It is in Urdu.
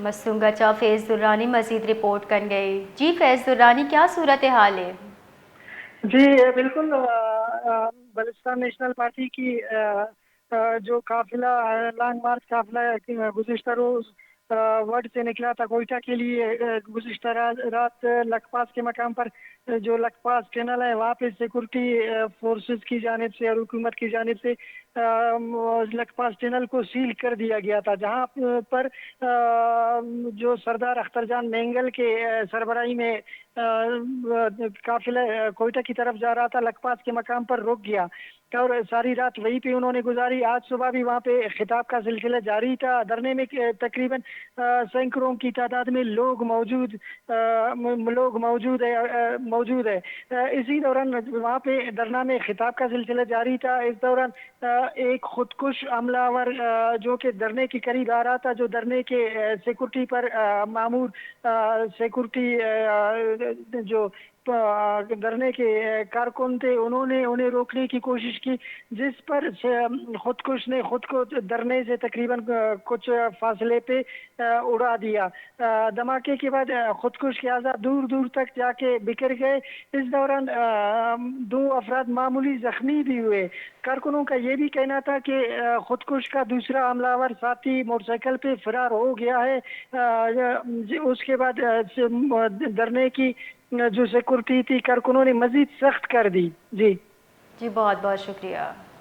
مسونگا چا فیض درانی مزید رپورٹ کر گئے. جی فیض درانی کیا صورتحال ہے؟ جی بالکل، بلوچستان نیشنل پارٹی کی جو قافلہ لانگ مارچ قافلہ گزشتہ روز وڈ سے نکلا تھا کوئٹہ کے لیے. گزشتہ رات لکھ پاس کے مقام پر جو لکھ پاس ٹنل ہے وہاں پہ سیکورٹی فورسز کی جانب سے اور حکومت کی جانب سے لکھ پاس ٹنل کو سیل کر دیا گیا تھا، جہاں پر جو سردار اختر جان مینگل کے سربراہی میں قافلہ کوئٹہ کی طرف جا رہا تھا، لکھ پاس کے مقام پر رک گیا اور ساری رات وہیں پہ انہوں نے گزاری. آج صبح بھی وہاں پہ خطاب کا سلسلہ جاری تھا. دھرنے میں تقریباً سینکڑوں کی تعداد میں لوگ موجود ہے. اسی دوران وہاں پہ دھرنا میں خطاب کا سلسلہ جاری تھا. اس دوران ایک خودکش حملہ آور جو کہ دھرنے کے قریب آ رہا تھا، جو دھرنے کے سیکورٹی پر مامور سیکورٹی جو دھرنے کے کارکن تھے، انہوں نے انہیں روکنے کی کوشش کی، جس پر خودکش نے خود کو دھرنے سے تقریباً کچھ فاصلے پہ اڑا دیا. دھماکے کے بعد خودکش کے اعضاء دور دور تک جا کے بکھر گئے. اس دوران 2 افراد معمولی زخمی بھی ہوئے. کارکنوں کا یہ بھی کہنا تھا کہ خودکش کا دوسرا حملہ آور ساتھی موٹر سائیکل پہ فرار ہو گیا ہے. اس کے بعد دھرنے کی جو سیکورٹی تھی کارکنوں نے مزید سخت کر دی. جی بہت بہت شکریہ.